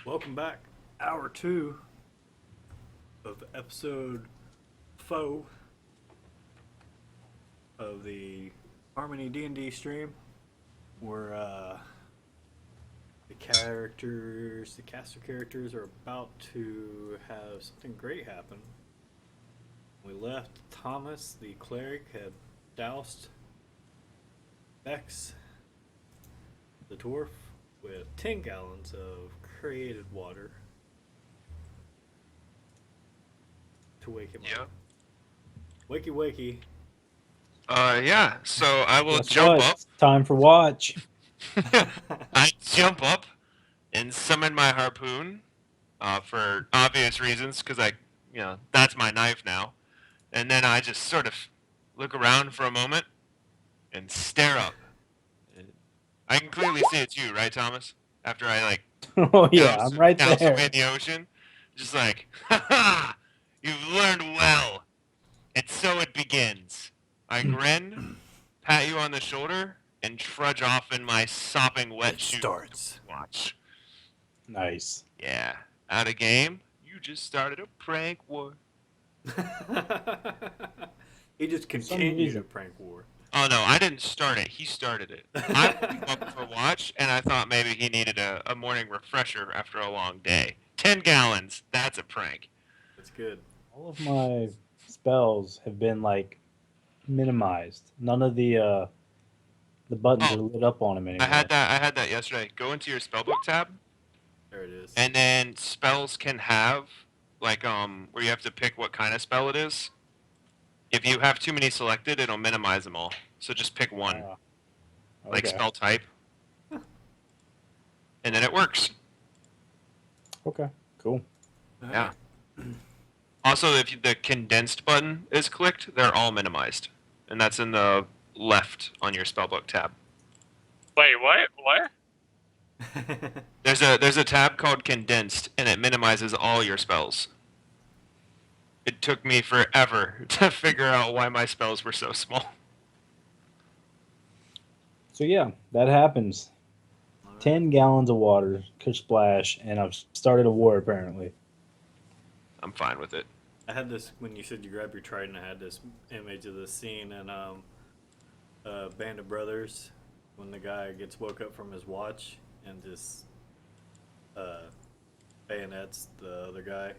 Welcome back. Hour 2 of episode 4 of the Harmony D&D stream. Where the caster characters are about to have something great happen. We left Thomas, the cleric, had doused Bex, the dwarf, with 10 gallons of created water to wake him Yeah. up. Wakey, wakey. Yeah. So I will Guess jump what? up. It's time for watch. I jump up and summon my harpoon, for obvious reasons, because that's my knife now. And then I just sort of look around for a moment and stare up. I can clearly see it's you, right, Thomas? After I Oh yeah, I'm right douse away there. in the ocean, just like, ha ha! You've learned well. And so it begins. I grin, pat you on the shoulder, and trudge off in my sopping wet It shoes starts. to watch. Nice. Yeah. Out of game, you just started a prank war. He just continued a prank war. Oh no, I didn't start it. He started it. I woke him up for watch, and I thought maybe he needed a morning refresher after a long day. 10 gallons. That's a prank. That's good. All of my spells have been minimized. None of the buttons Oh. are lit up on them anymore. I had that yesterday. Go into your spellbook tab, There it is. and then spells can have where you have to pick what kind of spell it is. If you have too many selected, it'll minimize them all. So just pick one, like Okay. spell type, and then it works. Okay. Cool. Yeah. Also, if the condensed button is clicked, they're all minimized, and that's in the left on your spellbook tab. Wait, what? What? There's a tab called condensed, and it minimizes all your spells. It took me forever to figure out why my spells were so small. So yeah, that happens. 10 gallons of water, splash, and I've started a war apparently. I'm fine with it. I had this when you said you grabbed your trident. I had this image of this scene in Band of Brothers when the guy gets woke up from his watch and just bayonets the other guy.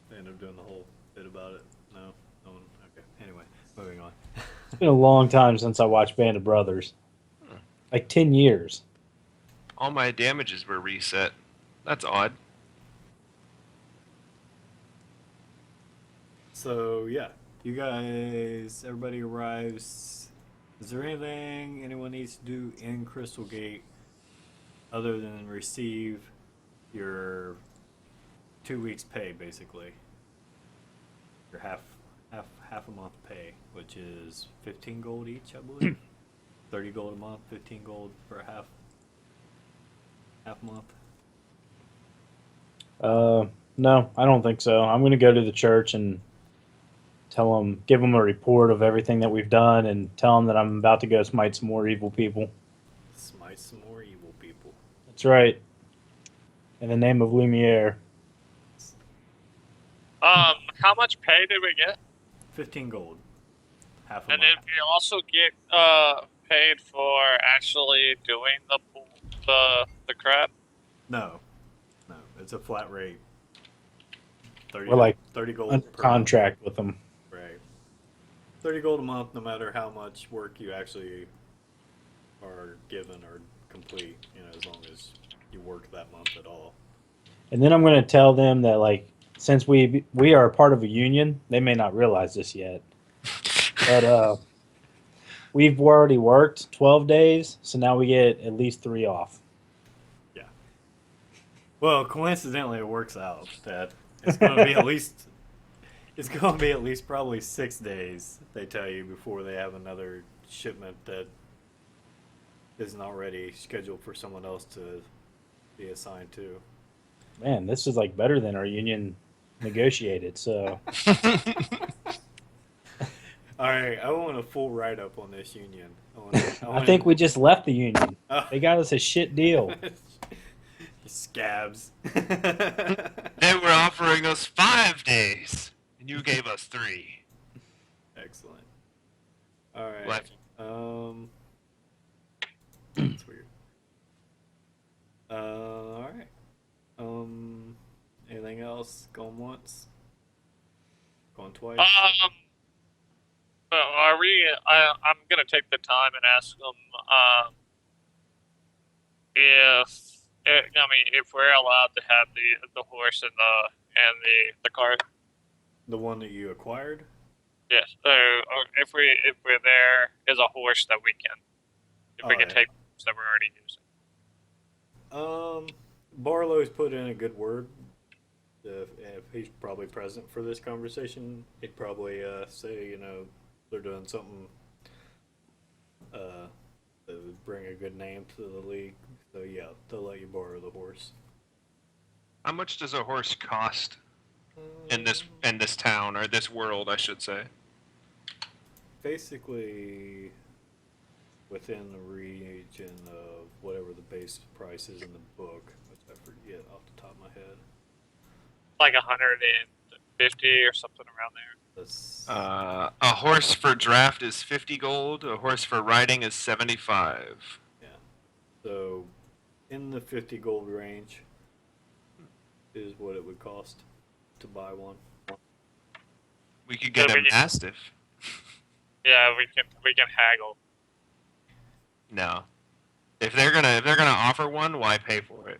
They end up doing the whole bit about it. No one. Okay. Anyway, moving on. It's been a long time since I watched Band of Brothers. Like 10 years. All my damages were reset. That's odd. So yeah, you guys, everybody arrives. Is there anything anyone needs to do in Crystal Gate other than receive your 2 weeks pay, basically? Your half a month pay, which is 15 gold each, I believe. 30 gold a month, 15 gold for a half month. No, I don't think so. I'm going to go to the church and give them a report of everything that we've done and tell them that I'm about to go smite some more evil people. Smite some more evil people. That's right. In the name of Lumiere. How much pay did we get? 15 gold. Half a And month. then we also get paid for actually doing the crap. No, it's a flat rate. 30, We're like 30 gold Under per contract with them. month. Right. 30 gold a month, no matter how much work you actually are given or complete. As long as you work that month at all. And then I'm going to tell them that since we are a part of a union, they may not realize this yet, but we've already worked 12 days, so now we get at least 3 off. Yeah. Well, coincidentally, it works out that it's going to be at least. It's going to be at least probably 6 days. They tell you before they have another shipment that isn't already scheduled for someone else to be assigned to. Man, this is better than our union negotiated. So All right, I want a full write up on this union. I think we just left the union. Oh. They got us a shit deal. Scabs. They were offering us 5 days, and you gave us 3. Excellent. All right. What? That's weird. All right. Anything else? Going once? Going twice? But are we? I'm gonna take the time and ask them if we're allowed to have the horse and the cart. The one that you acquired? Yes. Or if we're there is a horse that we can Oh, we can yeah. take that we're already using. Barlow's put in a good word. If he's probably present for this conversation, he'd probably say, they're doing something that would bring a good name to the league. So yeah, they'll let you borrow the horse. How much does a horse cost in this town, or this world, I should say? Basically, within the region of whatever the base price is in the book, which I forget off the top of my head. Like 150 or something around there. That's A horse for draft is 50 gold. A horse for riding is 75. so in the 50 gold range is what it would cost to buy one. We could get Yeah, a we can- mastiff. Yeah, we can haggle. No. If they're gonna offer one, why pay for it?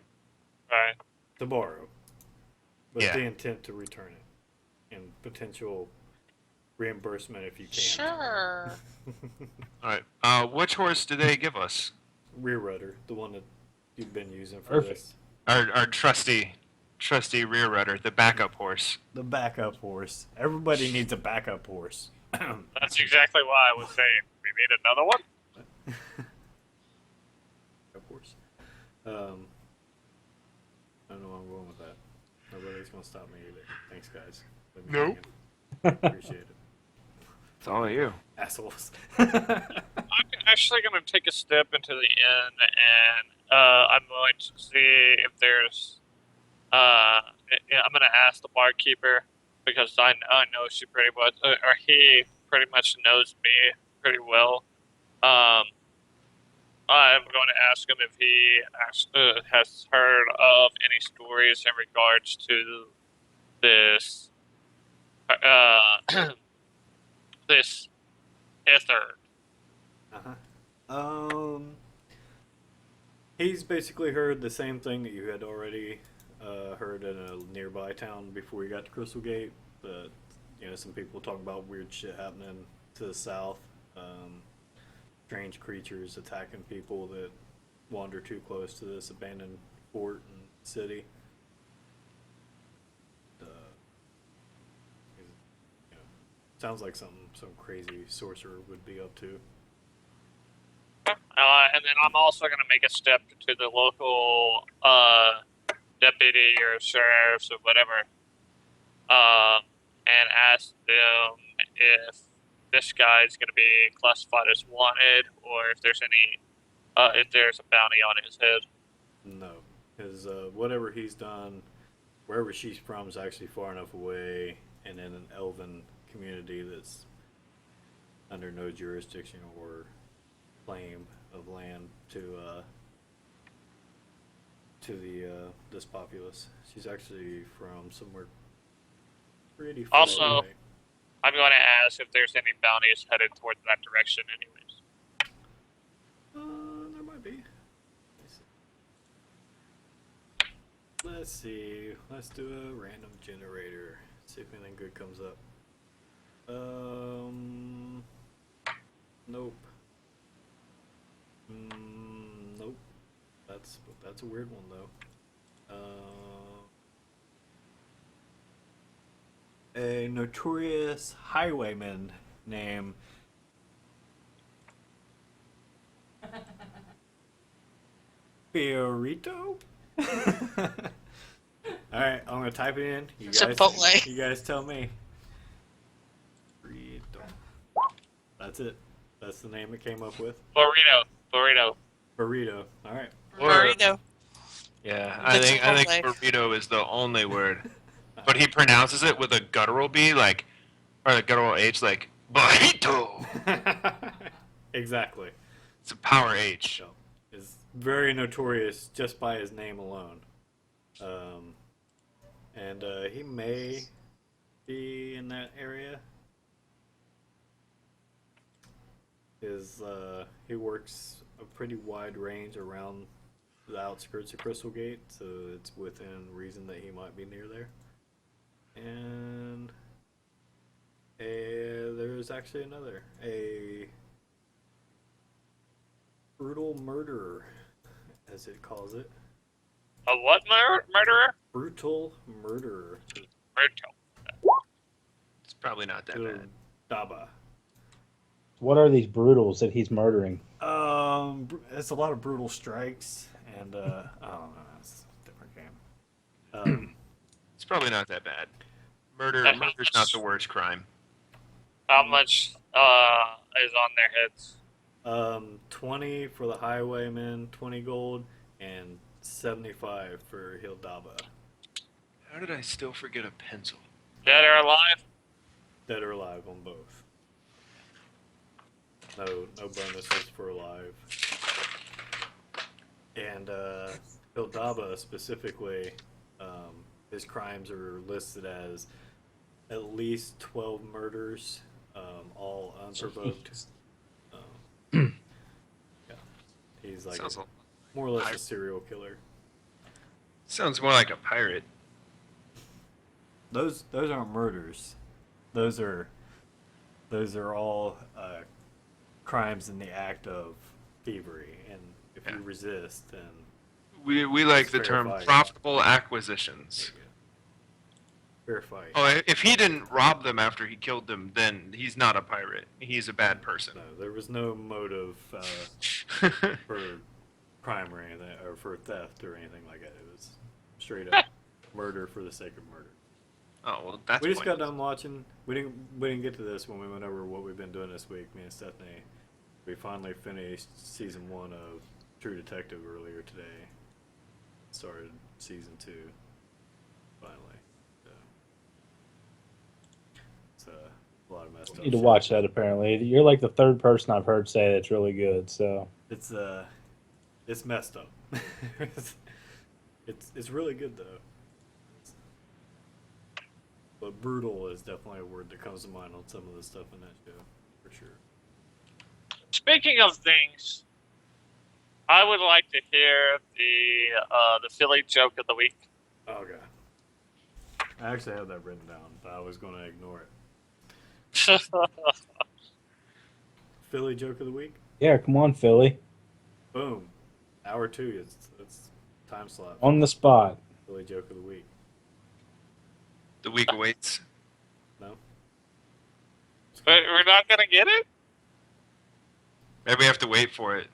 Right. To borrow, but Yeah. the intent to return it and potential reimbursement if you can. Sure. All right. Which horse do they give us? Rear rudder, the one that you've been using for Perfect. this. Our trusty rear rudder, the backup horse. The backup horse. Everybody needs a backup horse. That's exactly why I was saying we need another one. Of course. I don't know where I'm going with that. Nobody's gonna stop me either. Thanks, guys. Let me Nope. hang in. Appreciate it. It's all you. Assholes. I'm actually going to take a step into the inn, and I'm going to see if there's. I'm going to ask the barkeeper because I know she pretty much, or he pretty much knows me pretty well. I'm going to ask him if he has heard of any stories in regards to this. This Ether. He's basically heard the same thing that you had already heard in a nearby town before you got to Crystal Gate. But some people talk about weird shit happening to the south. Strange creatures attacking people that wander too close to this abandoned fort and city. Sounds like something some crazy sorcerer would be up to. And then I'm also going to make a step to the local deputy or sheriffs or whatever, and ask them if this guy is going to be classified as wanted or if there's if there's a bounty on his head. No, because whatever he's done, wherever she's from is actually far enough away, and in an elven community that's under no jurisdiction or claim of land to this populace. She's actually from somewhere pretty far Also- away. I'm going to ask if there's any bounties headed toward that direction, anyways. There might be. Let's see. Let's do a random generator. See if anything good comes up. Nope. Nope. That's a weird one though. A notorious highwayman named Fiorito. All right, I'm gonna type it in. You guys, Chipotle. you guys tell me. Fiorito. That's it. That's the name it came up with. Burrito. Burrito. All right. Or- Burrito. Yeah, The I think Chipotle. burrito is the only word, but he pronounces it with a guttural B, like, or a guttural H, like burrito. Exactly. It's a power H. So, is very notorious just by his name alone. And he may be in that area. He works a pretty wide range around the outskirts of Crystal Gate, so it's within reason that he might be near there. And there's actually a brutal murderer, as it calls it. A what murderer? Brutal murderer. Brutal. It's probably not that bad. Daba. What are these brutals that he's murdering? It's a lot of brutal strikes, and I don't know. It's a different game. It's probably not that bad. Murder's not the worst crime. How much is on their heads? 20 for the highwayman, 20 gold, and 75 for Hildaba. How did I still forget a pencil? Dead or alive? Dead or alive on both. No bonuses for alive. And Hildaba specifically, his crimes are listed as at least 12 murders, all unprovoked. Yeah, he's like Sounds, more or less a serial killer. sounds more like a pirate. Those aren't murders. Those are all crimes in the act of thievery, and if you resist, then We like It's the term verified. profitable acquisitions. fair fight. Oh, if he didn't rob them after he killed them, then he's not a pirate. He's a bad person. No, there was no motive for crime or anything, or for theft or anything like that. It was straight up murder for the sake of murder. Oh well, that's We just got pointless. done watching. We didn't get to this when we went over what we've been doing this week. Me and Stephanie, we finally finished season 1 of True Detective earlier today. Started season 2 finally. So, it's a lot of messed up. You need to shit. watch that. Apparently, you're like the third person I've heard say that's really good. So It's messed up. it's really good though. But brutal is definitely a word that comes to mind on some of the stuff in that show, for sure. Speaking of things, I would like to hear the Philly joke of the week. Oh god. I actually have that written down, but I was going to ignore it. Philly joke of the week. yeah, come on, Philly, Boom. Hour 2. It's time slot. on the spot. Philly joke of the week. The week awaits. No. But we're not gonna get it. Maybe we have to wait for it.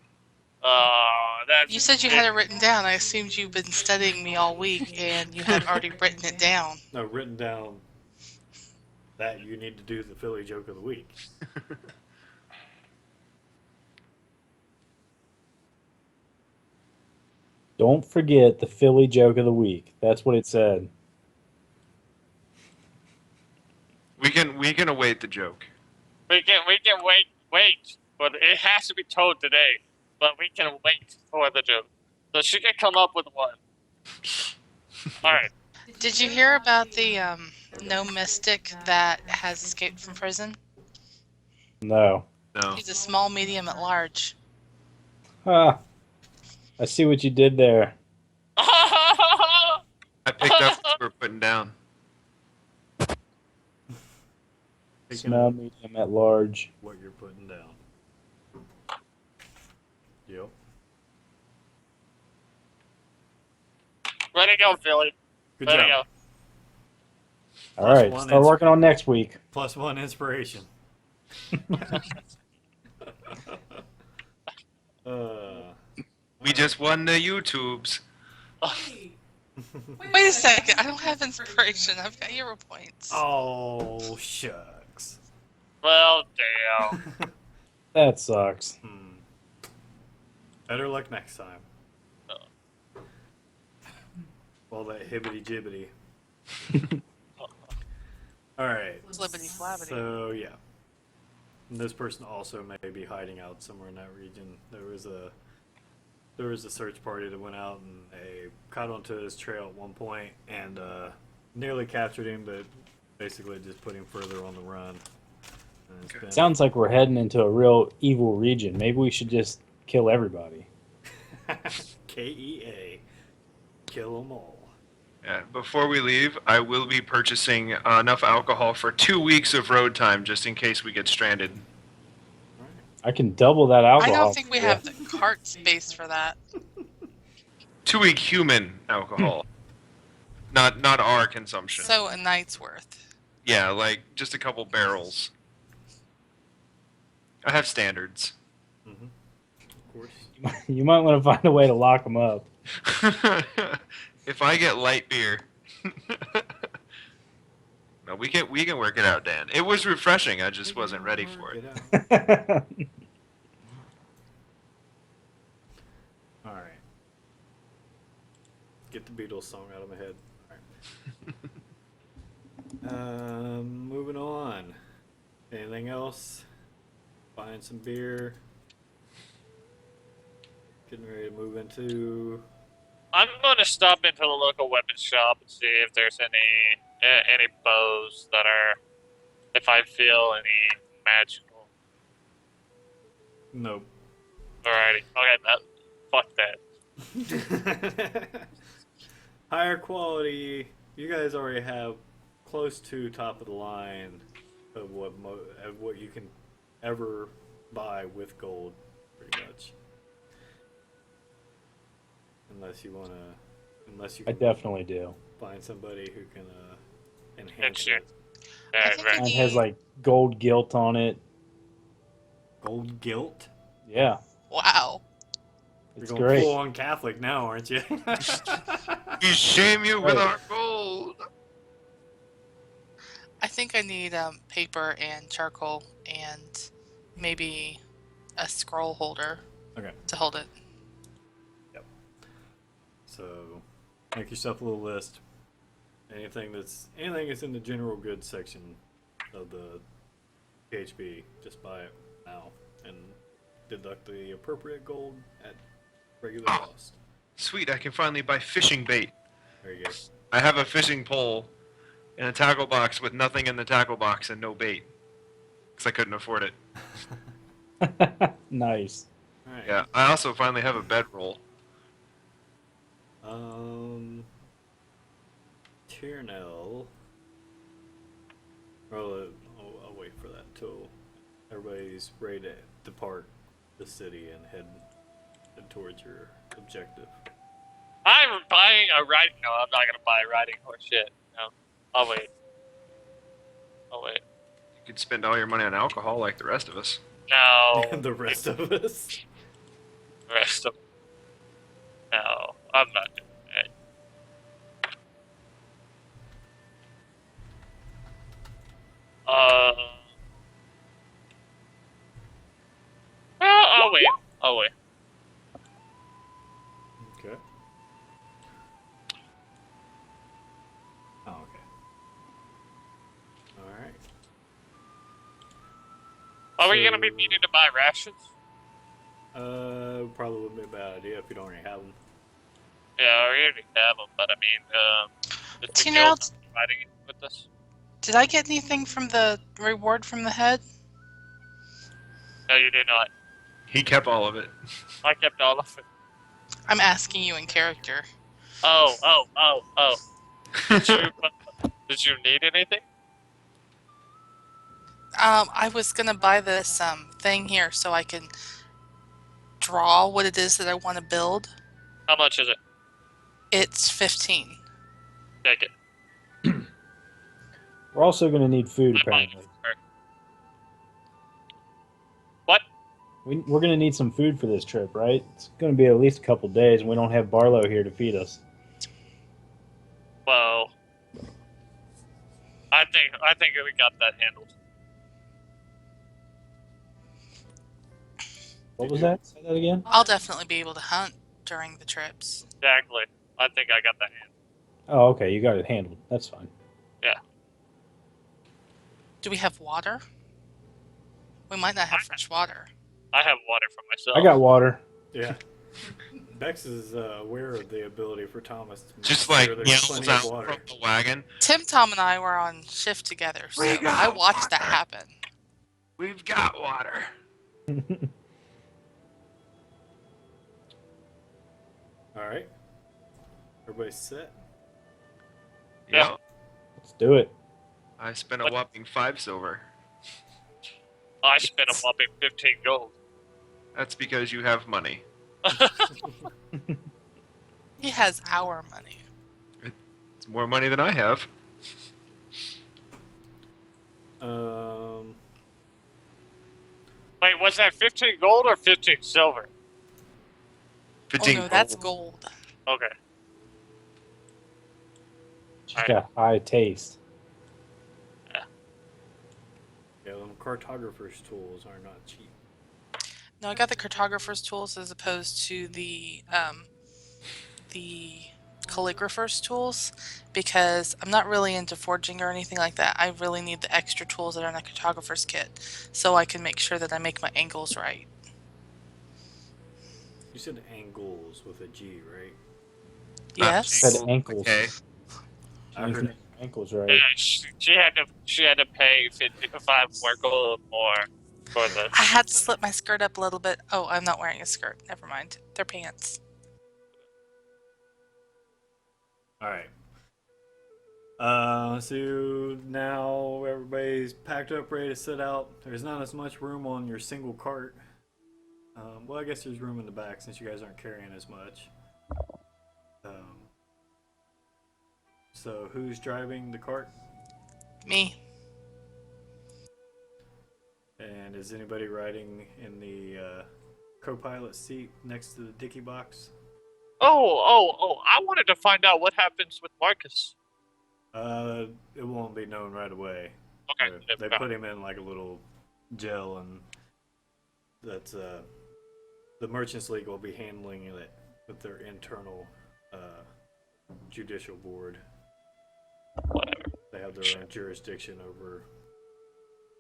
You said you had it written down. I assumed you've been studying me all week and you had already written it down. No, written down that you need to do the Philly joke of the week. Don't forget the Philly joke of the week. That's what it said. We can await the joke. We can wait, but it has to be told today. But we can wait for the joke. So she can come up with one. All right. Did you hear about the no mystic that has escaped from prison? No. No. He's a small medium at large. Ah, I see what you did there. I picked up what you were putting down. Picking Small, up medium, at large. what you're putting down. Yep. Ready to go, Philly. Good Ready to job. Oh, All Plus right, one start working on next week. +1 inspiration. We just won the YouTubes. go. Wait a second. I don't have inspiration. I've got hero points. Oh, shucks. Well, damn. That sucks. Better luck next time. All that hibbity jibbity. All right. Flippity flabbity. So yeah, and this person also may be hiding out somewhere in that region. There was a search party that went out and they caught onto his trail at one point and nearly captured him, but basically just put him further on the run. And it's been- Sounds like we're heading into a real evil region. Maybe we should just kill everybody. KEA, kill them all. Yeah, before we leave, I will be purchasing enough alcohol for 2 weeks of road time just in case we get stranded. I can double that I alcohol. don't think we have the cart space for that. 2 week human alcohol. Not our consumption. So a night's worth. Yeah, like just a couple barrels. I have standards. Mm-hmm. Of course. You might want to find a way to lock them up. If I get light beer. No, we can work it out, Dan. It was refreshing. I just wasn't ready for it. All right. Get the Beatles song out of my head. All right. Moving on. Anything else? Buying some beer. Getting ready to move into. I'm going to stop into the local weapons shop and see if there's any bows that are, if I feel any magical. Nope. Alrighty. Okay, fuck that. Higher quality. You guys already have close to top of the line of what you can ever buy with gold, pretty much. Unless you I can definitely do. find somebody who can enhance Sure. it. I think Mine has like gold gilt on it. Gold gilt. Yeah, Wow. it's You're going great. full on Catholic now, aren't you? We shame you with Right. our gold. I think I need paper and charcoal and maybe a scroll holder Okay. to hold it. So, make yourself a little list. Anything that's in the general goods section of the PHB, just buy it now and deduct the appropriate gold at regular cost. Sweet, I can finally buy fishing bait. There you go. I have a fishing pole in a tackle box with nothing in the tackle box and no bait. Because I couldn't afford it. Nice. All right. Yeah, I also finally have a bedroll. Tiernell. Well, I'll wait for that till everybody's ready to depart the city and head towards your objective. I'm buying a riding. No, I'm not gonna buy a riding horse shit. No, I'll wait. You could spend all your money on alcohol like the rest of us. No, The rest of us. the rest of. No, I'm not doing that. I'll wait. I'll wait. Okay. Oh, okay. All right. Are we gonna be needing to buy rations? Probably wouldn't be a bad idea if you don't already have them. Yeah, we already have them, but I mean, is the Tina, guild providing it with us? Did I get anything from the reward from the head? No, you did not. He kept all of it. I kept all of it. I'm asking you in character. Oh. Did you need anything? I was gonna buy this thing here so I can draw what it is that I want to build. How much is it? It's 15. Take it. We're also going to need food, I'm buying apparently. it. What? We're going to need some food for this trip, right? It's going to be at least a couple days, and we don't have Barlow here to feed us. Well, I think we got that handled. What was that? Say that again? I'll definitely be able to hunt during the trips. Exactly. I think I got that handled. Oh, okay. You got it handled. That's fine. Do we have water? We might not have fresh water. I have water for myself. I got water. Yeah. Bex is aware of the ability for Thomas to Just make like sure there's yells plenty out of water. from the wagon. Tim, Tom, and I were on shift together, so We got I watched that water. happen. We've got water. All right. Everybody's set. Yeah. Yep. Let's do it. I spent a whopping 5 silver. I spent a whopping 15 gold. That's because you have money. He has our money. It's more money than I have. Wait, was that 15 gold or 15 silver? 15 Oh no, that's gold. Okay. She's got high taste. Yeah, them cartographer's tools are not cheap. No, I got the cartographer's tools as opposed to the calligrapher's tools because I'm not really into forging or anything like that. I really need the extra tools that are in the cartographer's kit so I can make sure that I make my angles right. You said angles with a G, right? Yes. Said ankles. Okay. I heard it. Ankles, right? Yeah, she had to pay 5 more gold more for the. I had to slip my skirt up a little bit. Oh, I'm not wearing a skirt. Never mind. They're pants. All right. So now everybody's packed up, ready to set out. There's not as much room on your single cart. Well, I guess there's room in the back since you guys aren't carrying as much. So who's driving the cart? Me. And is anybody riding in the co-pilot seat next to the dicky box? Oh! I wanted to find out what happens with Marcus. It won't be known right away. Okay. They put him in like a little gel, and that's the Merchants League will be handling it with their internal judicial board. Whatever. They have their own jurisdiction over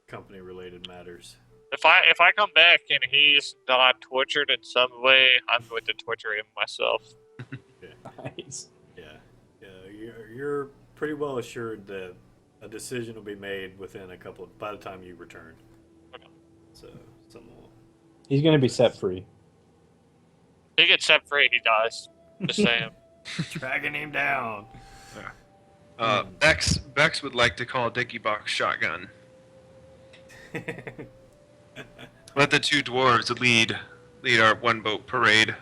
company-related matters. If I come back and he's not tortured in some way, I'm going to torture him myself. Nice. Yeah. You're pretty well assured that a decision will be made within by the time you return. Okay. So, something will. He's gonna be set free. He gets set free, he dies. Just saying. Tracking him down. Bex would like to call Dicky Box shotgun. Let the 2 dwarves lead our one boat parade.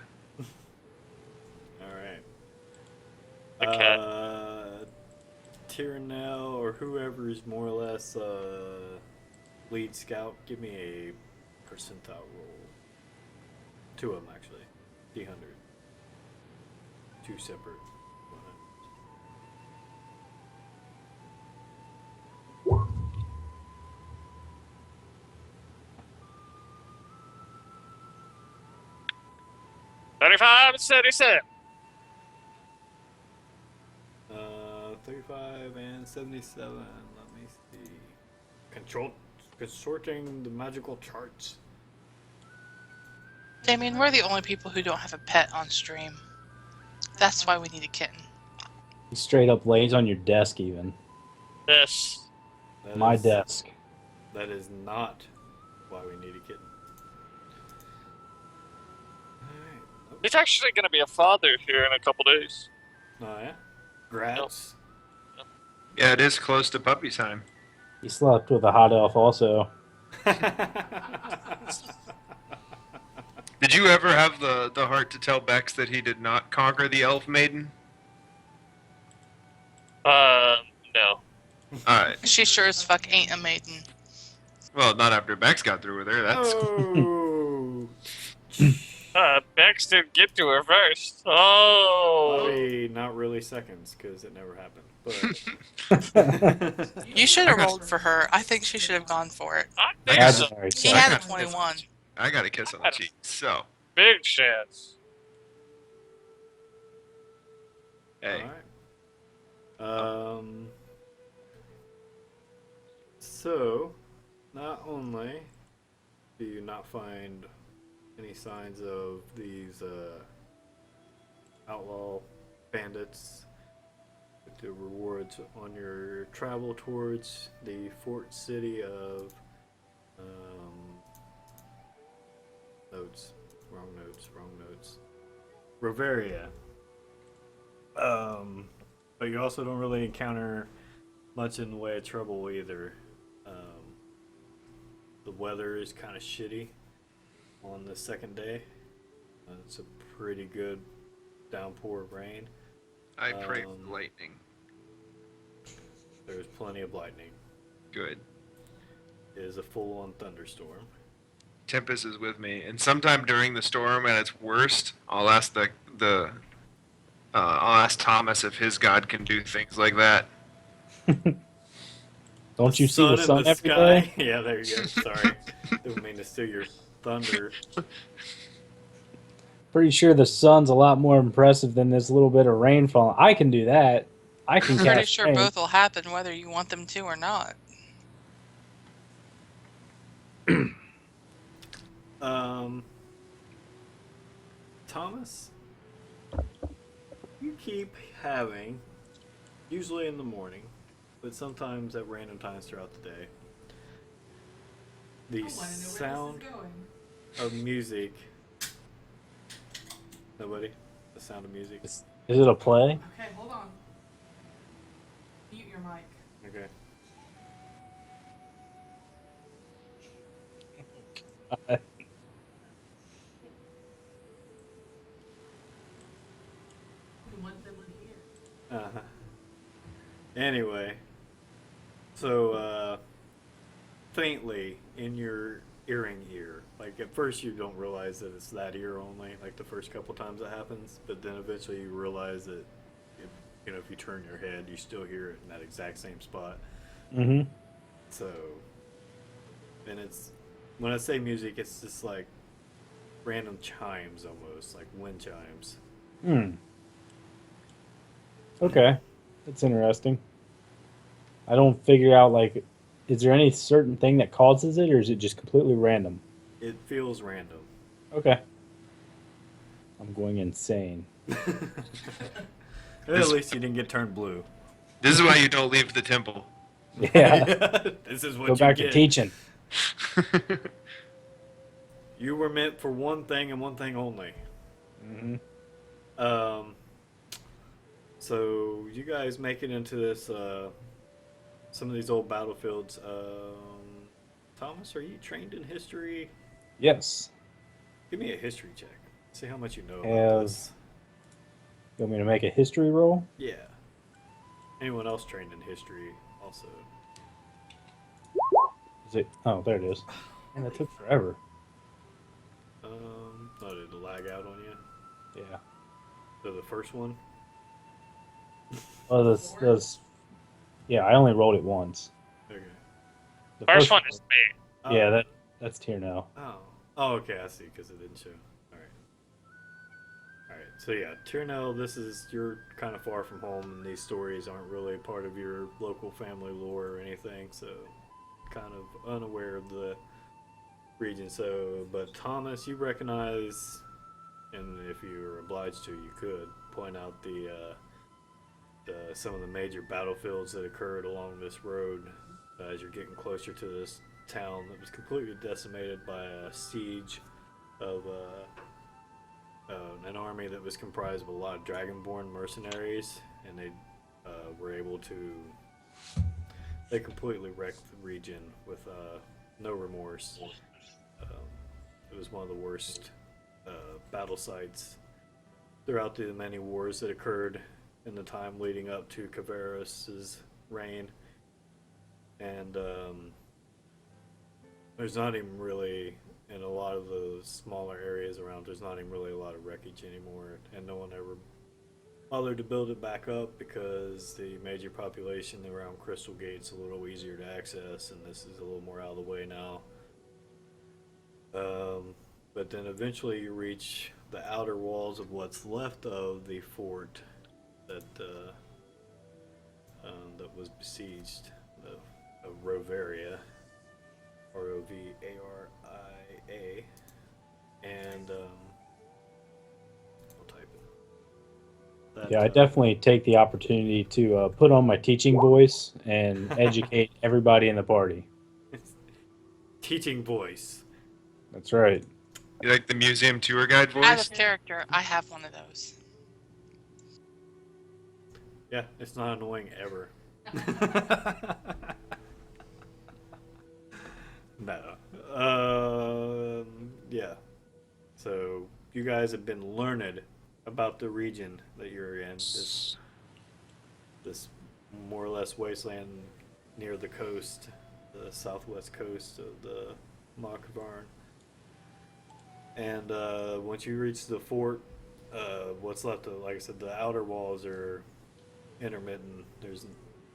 All right. Okay. Tyrnell or whoever's more or less lead scout, give me a percentile roll. 2 of them actually. D100. 2 separate. 35 and 77. 35 and 77. Let me see. Consorting the magical charts. Damien, we're the only people who don't have a pet on stream. That's why we need a kitten. He straight up lays on your desk, even. This. My desk. That is not why we need a kitten. Alright. He's actually going to be a father here in a couple days. Oh, yeah? Grats. Yeah, it is close to puppy time. He slept with a hot elf, also. Did you ever have the heart to tell Bex that he did not conquer the elf maiden? No. Alright. She sure as fuck ain't a maiden. Well, not after Bex got through with her. That's Oh. Bex didn't get to her first. Oh. Probably not really seconds, because it never happened. But You should have rolled for her. I think she should have gone for it. I think so. Imaginary. He So had a got 21. I got a kiss on the cheek. So, Big chance. hey, Alright. So, not only do you not find any signs of these outlaw bandits, with the rewards on your travel towards the fort city of wrong notes, Roveria. But you also don't really encounter much in the way of trouble either. The weather is kind of shitty on the second day. It's a pretty good downpour of rain. I pray Um, for lightning. There's plenty of lightning. Good. It is a full-on thunderstorm. Tempest is with me, and sometime during the storm at its worst, I'll ask I'll ask Thomas if his god can do things like that. Don't you see the in sun the every sky? day? Yeah, there you go. Sorry, didn't mean to steal your thunder. Pretty sure the sun's a lot more impressive than this little bit of rain falling. I can do that. I can I'm pretty cast sure rain. both will happen whether you want them to or not. Thomas, you keep having, usually in the morning, but sometimes at random times throughout the day, the sound of music. Nobody? The sound of music? Is it a play? Okay, hold on. Mute your mic. Okay. Uh-huh. Anyway, so faintly in your earring ear, like at first you don't realize that it's that ear only, like the first couple times it happens, but then eventually you realize that, if you turn your head, you still hear it in that exact same spot. Mm-hmm. So, and it's, when I say music, it's just like random chimes almost, like wind chimes. Hmm. Okay. That's interesting. I don't figure out, like, is there any certain thing that causes it, or is it just completely random? It feels random. Okay. I'm going insane. At least you didn't get turned blue. This is why you don't leave the temple. Yeah. This is what Go you back get. to teaching. You were meant for one thing and one thing only. Mm-hmm. So you guys make it into this, some of these old battlefields. Thomas, are you trained in history? Yes. Give me a history check. See how much you know about Have- this. You want me to make a history roll? Yeah. Anyone else trained in history also? Is it? Oh, there it is. Man, that took forever. Oh, did it lag out on you? Yeah. So the first one? Oh, that's. Yeah, I only rolled it once. Okay. The First one is me. Oh. Yeah, that's tier now. Oh, okay, I see, because it didn't show. Alright. Alright, so yeah, Tyrnell, you're kind of far from home, and these stories aren't really part of your local family lore or anything, so kind of unaware of the region. So, but Thomas, you recognize, and if you were obliged to, you could point out some of the major battlefields that occurred along this road as you're getting closer to this town that was completely decimated by a siege of an army that was comprised of a lot of dragonborn mercenaries, and they completely wrecked the region with no remorse. It was one of the worst battle sites throughout the many wars that occurred in the time leading up to Cavaros's reign. And there's not even really, in a lot of the smaller areas around, there's not even really a lot of wreckage anymore, and no one ever bothered to build it back up because the major population around Crystal Gate's a little easier to access, and this is a little more out of the way now. But then eventually you reach the outer walls of what's left of the fort that was besieged, of Rovaria, Rovaria, and I'll type it. That, Yeah, I definitely take the opportunity to put on my teaching voice and educate everybody in the party. teaching voice. That's right. You like the museum tour guide Out voice? of character, I have one of those. Yeah, it's not annoying ever. No. Yeah. So you guys have been learned about the region that you're in. This more or less wasteland near the coast, the southwest coast of the Makavarn. And once you reach the fort, what's left of, like I said, the outer walls are intermittent. There's,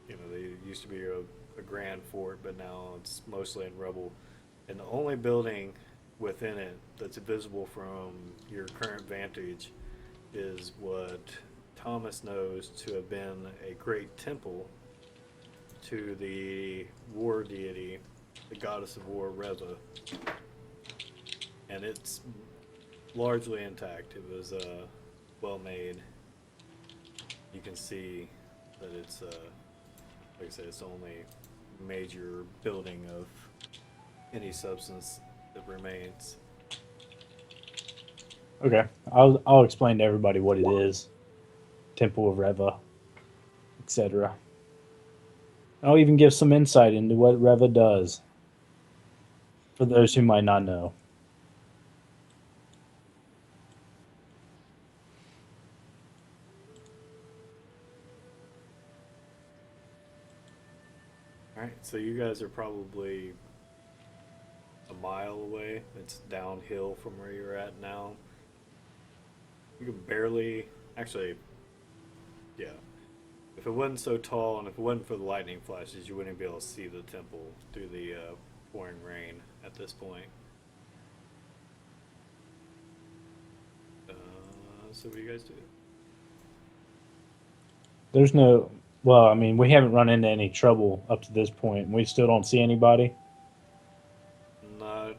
they used to be a grand fort, but now it's mostly in rubble. And the only building within it that's visible from your current vantage is what Thomas knows to have been a great temple to the war deity, the goddess of war, Reva. And it's largely intact. It was well made. You can see that it's, like I said, it's the only major building of any substance that remains. Okay, I'll explain to everybody what it is. Temple of Reva, etc. I'll even give some insight into what Reva does for those who might not know. Alright, so you guys are probably a mile away. It's downhill from where you're at now. You can barely, actually, yeah. If it wasn't so tall and if it wasn't for the lightning flashes, you wouldn't be able to see the temple through the pouring rain at this point. So what do you guys do? There's no, well, I mean, we haven't run into any trouble up to this point. We still don't see anybody. Not at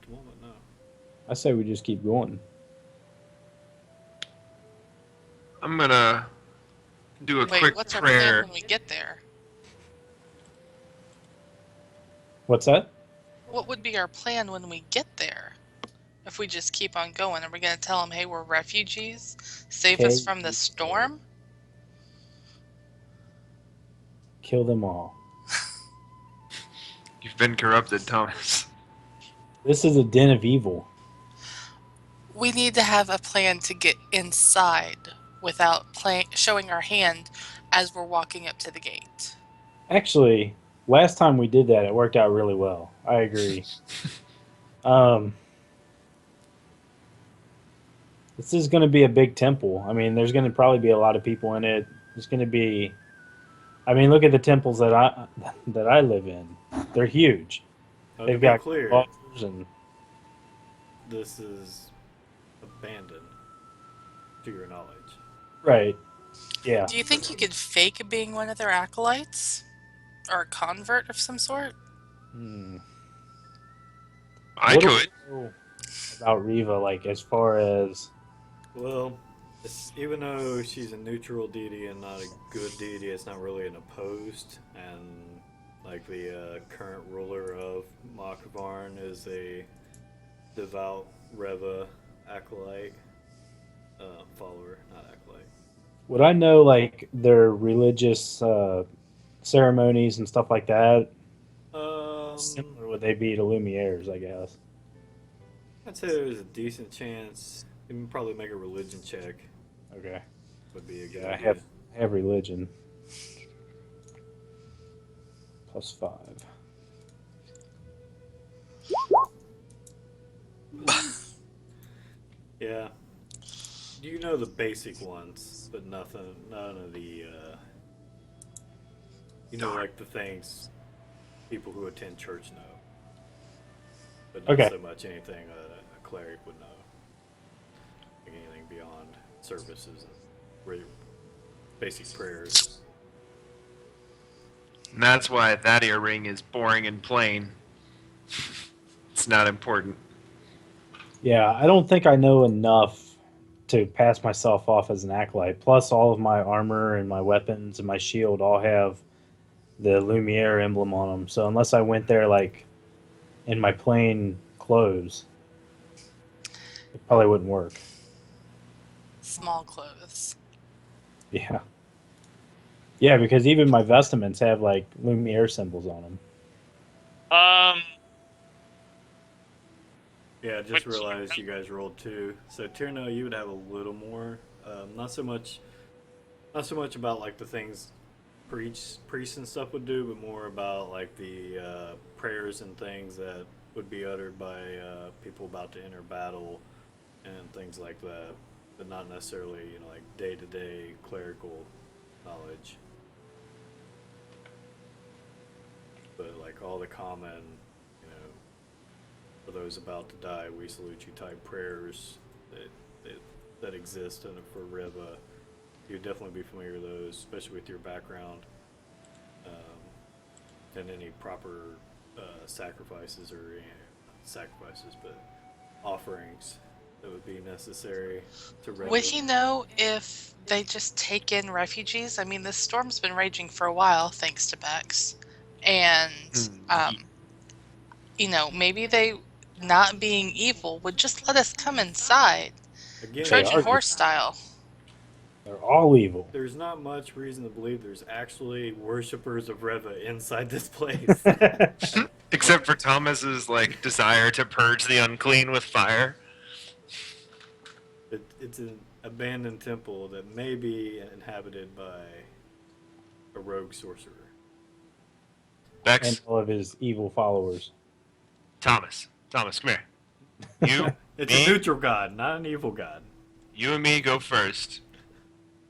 the moment, no. I say we just keep going. I'm gonna do a Wait, quick what's our plan prayer. when we get there? What's that? What would be our plan when we get there? If we just keep on going, are we going to tell them, hey, we're refugees? Save us from the storm? Kill them all. You've been corrupted, Thomas. This is a den of evil. We need to have a plan to get inside without showing our hand as we're walking up to the gate. Actually, last time we did that, it worked out really well. I agree. This is going to be a big temple. I mean, there's going to probably be a lot of people in it. There's going to be, I mean, look at the temples that I live in. They're huge. To They've be got clear, altars and this is abandoned, to your knowledge. right. Yeah. Do you think you could fake being one of their acolytes? Or a convert of some sort? I What do could. we know about Reva, like as far as Well, even though she's a neutral deity and not a good deity, it's not really an opposed. And like the current ruler of Makavarn is a devout Reva acolyte, follower, not acolyte. would I know like their religious ceremonies and stuff like that? Similar would they be to Lumiere's, I guess. I'd say there's a decent chance. You can probably make a religion check. Okay. Would be a good Yeah, I idea. have religion. +5. Yeah. You know the basic ones, but none of the, like the things people who attend church know. But not Okay. so much anything a cleric would know. Like anything beyond services and basic prayers. And that's why that earring is boring and plain. It's not important. Yeah, I don't think I know enough to pass myself off as an acolyte. Plus, all of my armor and my weapons and my shield all have the Lumiere emblem on them. So unless I went there like in my plain clothes, it probably wouldn't work. Small clothes. Yeah. Yeah, because even my vestments have like Lumiere symbols on them. Yeah, I just Which- realized you guys rolled 2. So Tierno, you would have a little more. Not so much about like the things priests and stuff would do, but more about like the prayers and things that would be uttered by people about to enter battle and things like that, but not necessarily like day-to-day clerical knowledge. But like all the common, for those about to die, we salute you type prayers that exist for Riva. You'd definitely be familiar with those, especially with your background, and any proper sacrifices or but offerings that would be necessary to Riva. Would he know if they just take in refugees? I mean, this storm's been raging for a while, thanks to Bex. And, maybe they, not being evil, would just let us come inside. Again, Trojan are horse style. They're all evil. there's not much reason to believe there's actually worshippers of Reva inside this place. Except for Thomas's like desire to purge the unclean with fire. It's an abandoned temple that may be inhabited by a rogue sorcerer. Bex, And all of his evil followers. Thomas, come here. You, It's me, a neutral god, not an evil god. you and me go first.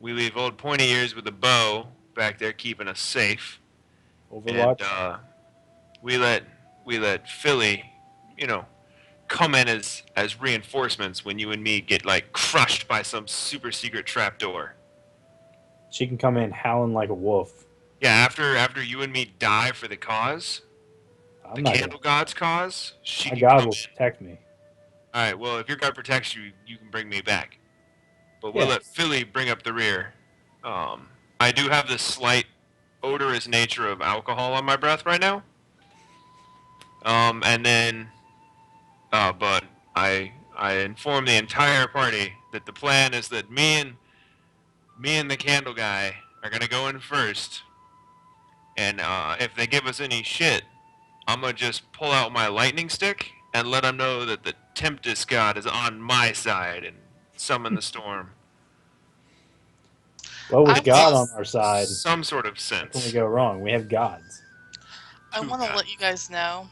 We leave old pointy ears with a bow back there keeping us safe. Overwatch. And we let Philly, come in as reinforcements when you and me get like crushed by some super secret trapdoor. She can come in howling like a wolf. Yeah, after you and me die for the cause, I'm the not Candle God's cause, she My can God come will in. protect me. All right, well, if your God protects you, you can bring me back. But we'll Yeah. let Philly bring up the rear. I do have this slight odorous nature of alcohol on my breath right now. And then, but I inform the entire party that the plan is that me and the candle guy are gonna go in first. And if they give us any shit, I'm gonna just pull out my lightning stick and let them know that the Tempest God is on my side and summon the storm. Well, with I God will- on our side, Some sort of how can we sense. go wrong? We have gods. I want to let you guys know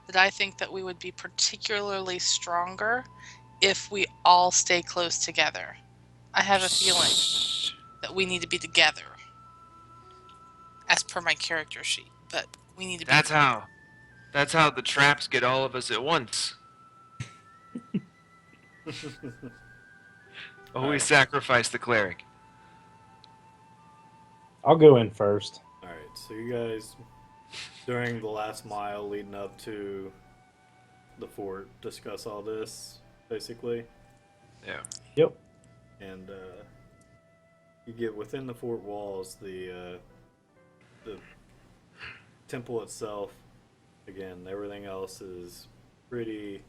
that I think that we would be particularly stronger if we all stay close together. I have a feeling that we need to be together, as per my character sheet. But we need to be. That's how the traps get all of us at once. Always sacrifice the cleric. I'll go in first. Alright, so you guys, during the last mile leading up to the fort, discuss all this, basically. Yeah. Yep. And you get within the fort walls, the temple itself, again, everything else is pretty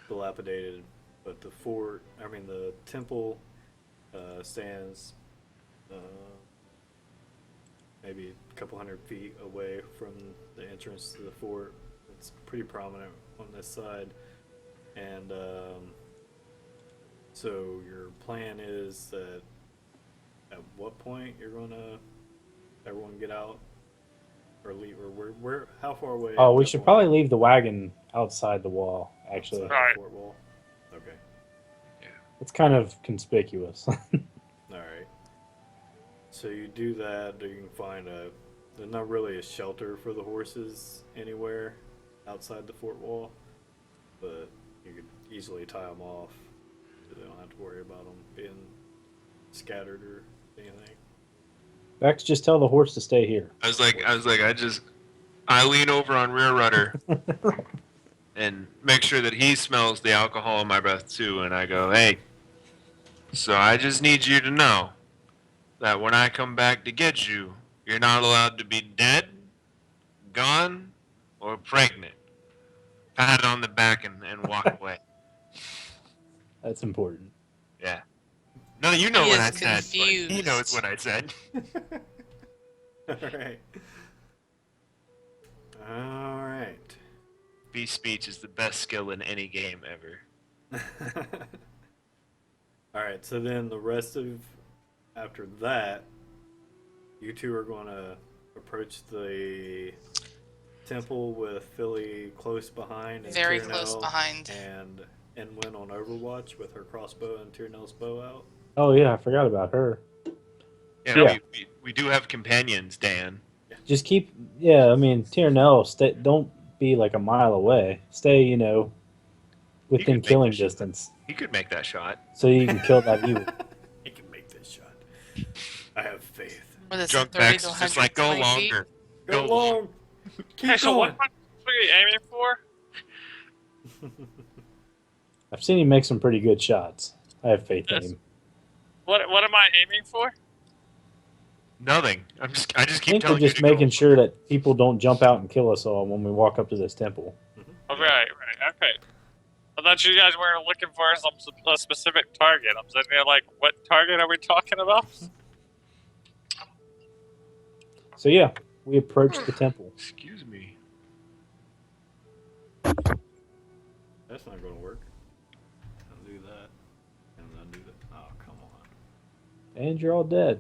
dilapidated, but the temple stands maybe a couple hundred feet away from the entrance to the fort. It's pretty prominent on this side. And so your plan is that at what point you're gonna everyone get out or leave, or where how far away? Oh, at we that should point? probably leave the wagon outside the wall, actually. Outside Right. the fort wall. Okay. It's kind of conspicuous. All right. So you do that. You can find there's not really a shelter for the horses anywhere outside the fort wall, but you could easily tie them off, so they don't have to worry about them being scattered or anything. Vex, just tell the horse to stay here. I was like, I lean over on rear rudder and make sure that he smells the alcohol in my breath too, and I go, hey, so I just need you to know that when I come back to get you, you're not allowed to be dead, gone, or pregnant. Pat it on the back and walk away. That's important. Yeah. No, you know He what is I said. But he confused. knows what I said. Alright. Alright. Beast speech is the best skill in any game ever. Alright, so then the rest of after that, you two are gonna approach the temple with Philly close behind and Very Tyrnell close behind. and went on Overwatch with her crossbow and Tyrnell's bow out. Oh yeah, I forgot about her. Yeah, Yeah. we do have companions, Dan. Just keep. Yeah, I mean, Tyrnell, stay. Don't be like a mile away. Stay, You within could make killing this shot. distance, He could make that shot. so you can kill that view. He can make this shot. I have faith. What is it, Drunk 30 Vex to is just like, go 120 feet? longer. Go long. Keep Hey, so going. what am I supposed to be aiming for? I've seen him make some pretty good shots. I have faith in Yes. him. What am I aiming for? Nothing. I just I keep think we're telling you just to making go. sure that people don't jump out and kill us all when we walk up to this temple. Oh, right, okay. I thought you guys were looking for a specific target. I'm sitting there like, what target are we talking about? So yeah, we approach the temple. Excuse me. That's not going to work. I'll do that. And I'll do that. Oh, come on. And you're all dead.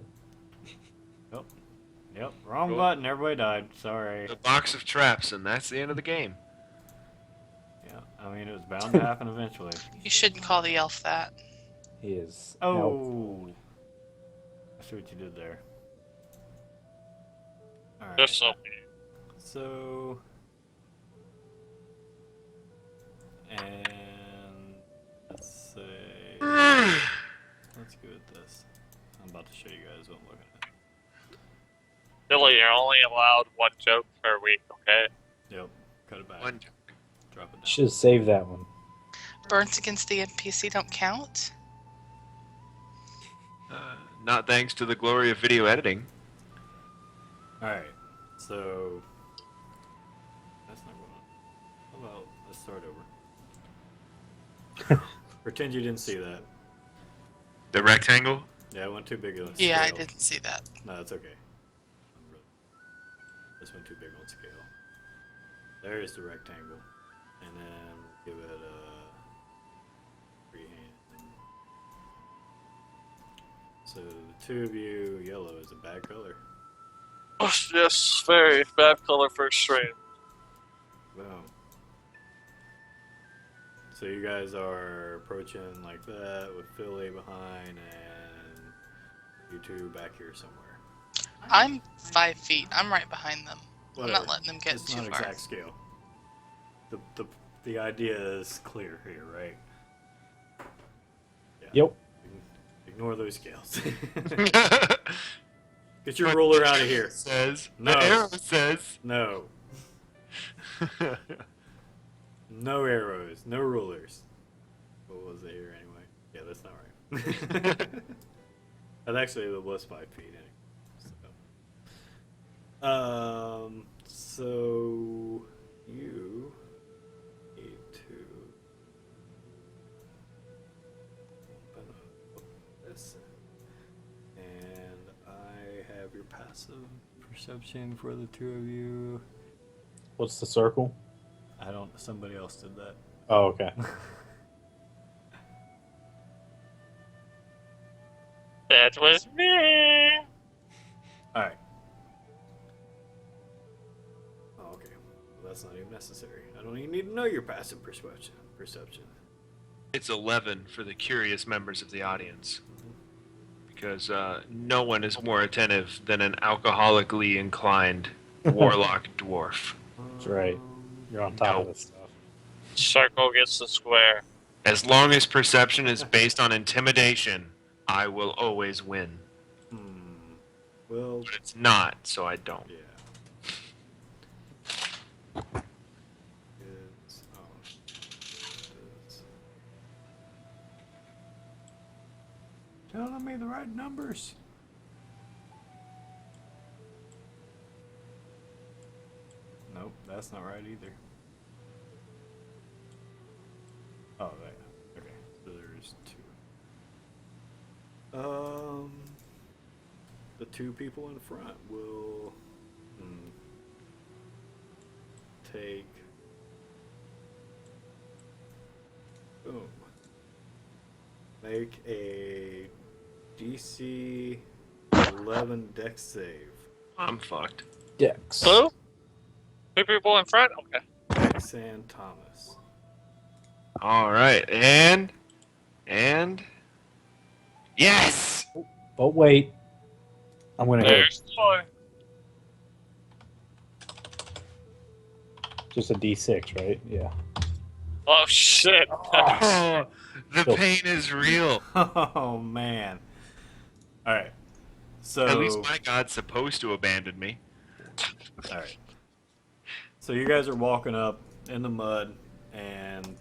Yep, wrong Cool. button. Everybody died. Sorry. The box of traps, and that's the end of the game. Yeah, I mean, it was bound to happen eventually. You shouldn't call the elf that. He is. now- Oh. I see what you did there. Alright. Just so. So. And. Let's say. Let's go with this. I'm about to show you guys what I'm looking at. Billy, you're only allowed one joke per week, okay? Yep. Cut it back. One. Drop it down. Should have saved that one. Burns against the NPC don't count? Not thanks to the glory of video editing. Alright. So. That's not going on. How about let's start over? Pretend you didn't see that. The rectangle? Yeah, I went too big on scale. Yeah, I didn't see that. No, that's okay. This went too big on scale. There's the rectangle. And then give it a freehand. So the two of you, yellow is a bad color. Oh, yes, very bad color for extreme. Boom. So you guys are approaching like that with Philly behind and you two back here somewhere. I'm 5 feet. I'm right behind them. I'm Whatever. not letting them get It's too not far. exact scale. The idea is clear here, right? Yeah. Yep. Ignore those scales. Get your ruler out of here. Says. No. The arrow says. No. No arrows. No rulers. What was it here anyway? Yeah, that's not right. That's actually it was 5 feet anyway. So you need to open up this, and I have your passive perception for the two of you. What's the circle? I don't. Somebody else did that. Oh, okay. That was me. All right. Oh, okay. Well, that's not even necessary. I don't even need to know your passive perception. It's 11 for the curious members of the audience. Because no one is more attentive than an alcoholically inclined warlock dwarf. That's right. You're on top of No. this stuff. Circle gets the square. As long as perception is based on intimidation, I will always win. Hmm. Well, But it's not, so I don't. yeah. It's, it's telling me the right numbers. Nope, that's not right either. Oh, there. Okay, so there's two. The two people in front will take. Boom. Make a DC 11 dex save. I'm fucked. Dex. Blue? Two people in front? Okay. Dex and Thomas. All right, and yes. But wait. I'm going to hit There's the boy. just a D6, right? Yeah. Oh, shit. Oh, the Cool. pain is real. Oh man. All right. So At least my god's supposed to abandon me. all right. So you guys are walking up in the mud, and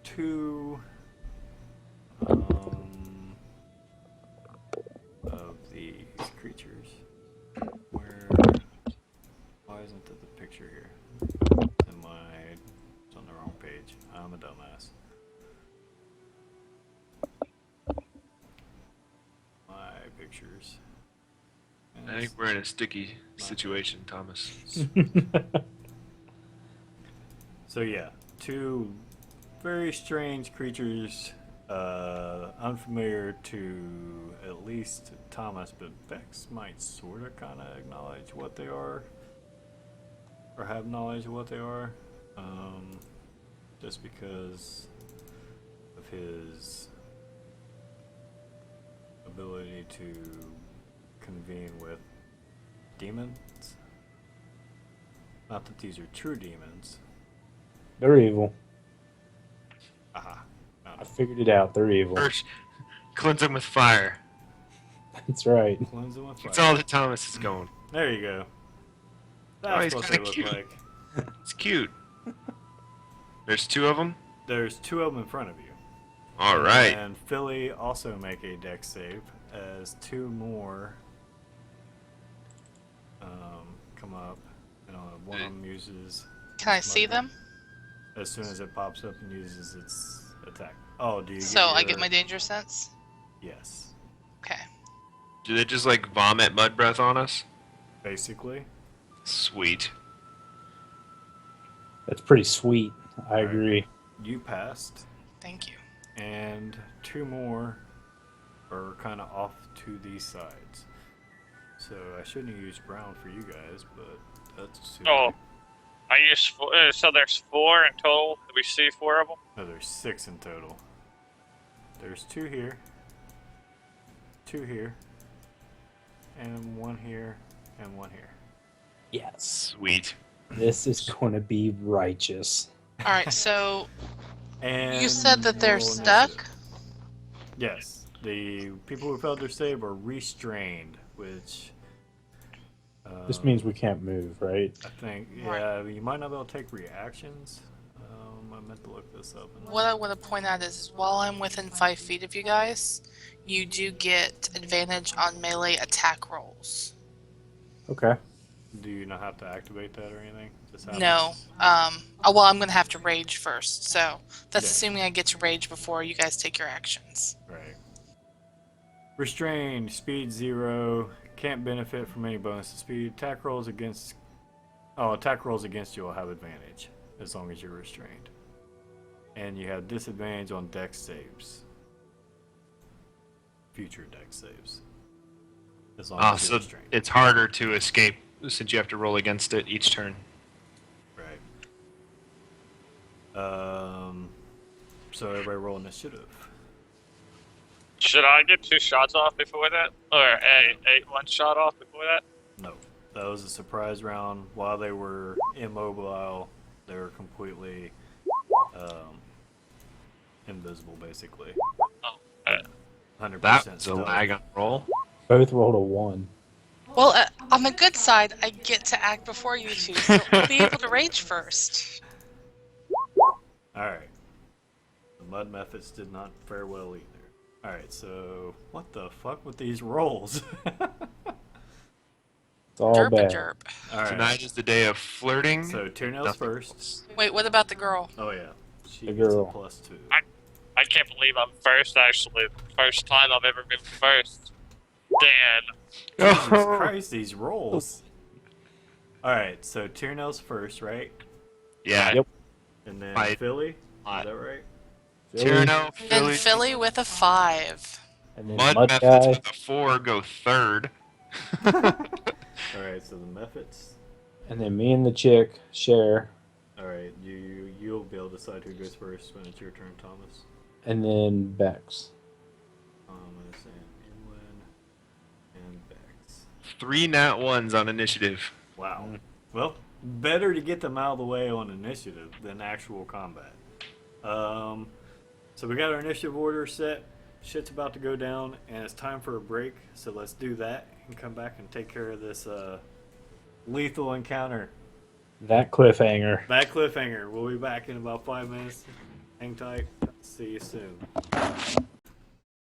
two of these creatures. Where? Why isn't that the picture here? It's on the wrong page. I'm a dumbass. My pictures. I think we're in a sticky situation, Thomas. So yeah, two very strange creatures, unfamiliar to at least Thomas, but Vex might sort of kind of acknowledge what they are, or have knowledge of what they are, just because of his ability to convene with demons. Not that these are true demons. They're evil. Aha. I figured it out. They're evil. First, cleanse them with fire. That's right. Cleanse them with fire. That's all that Thomas is going. There you go. Oh, That's he's what they kinda look cute. like. It's cute. There's two of them. There's two of them in front of you. All right. And Philly also make a dex save as two more come up. And one of them uses. Can I see them? As soon as it pops up and uses its attack. Oh, do you? So I your- get my danger sense? Yes, Okay. Do they just like vomit mud breath on us? basically. Sweet. That's pretty sweet. I Right. agree. You passed, Thank you. and two more are kind of off to these sides. So I shouldn't have used brown for you guys, but that's too Oh. late. I used four, so there's four in total. Do we see four of them? No, there's 6 in total. There's two here, and one here, and one here. Yes. Sweet. This is going to be righteous. All right. So And you said that they're roll stuck. initiative. Yes, the people who failed their save are restrained, which This means we can't move, right? I think, Right. yeah, you might not be able to take reactions. I meant to look this up. What I want to point out is while I'm within 5 feet of you guys, you do get advantage on melee attack rolls. Okay. Do you not have to activate that or anything? Just happens? No. Well, I'm going to have to rage first. So that's Yeah. assuming I get to rage before you guys take your actions. Right. Restrained, speed 0, can't benefit from any bonus to speed. Attack rolls against you will have advantage as long as you're restrained. And you have disadvantage on dex saves. Future dex saves. As long as So you're restrained. it's harder to escape since you have to roll against it each turn. Right. So everybody roll initiative. Should I get 2 shots off before that, or one shot off before that? No. That was a surprise round. While they were immobile, they were completely invisible, basically. Oh, 100% That was a stealth. lag on roll. Both rolled a 1. Well, on the good side, I get to act before you two, so I'll be able to rage first. Alright. The mud methods did not fare well either. Alright, so what the fuck with these rolls? It's all Derp a bad. derp. Alright. Tonight is the day of flirting. So Tyrnell's Nothing first. else. Wait, what about the girl? Oh yeah. She The gets a girl. +2. I can't believe I'm first, actually. First time I've ever been first. Dan. Jesus Christ, these rolls. Alright, so Tyrnell's first, right? Yeah. Yep. And then Right. Philly? Is Right. that right? Philly, Tyrannel, And Philly, Philly with a 5. and then Mud Mud Methods Guy, with a 4 go third. Alright, so the methods. and then me and the chick share, Alright, you'll be able to decide who goes first when it's your turn, Thomas. and then Bex. I'm gonna say Inland and Bex. 3 nat 1s on initiative. Wow. Well, better to get them out of the way on initiative than actual combat. So we got our initiative order set. Shit's about to go down, and it's time for a break. So let's do that and come back and take care of this lethal encounter. That cliffhanger. That cliffhanger. We'll be back in about 5 minutes. Hang tight. See you soon.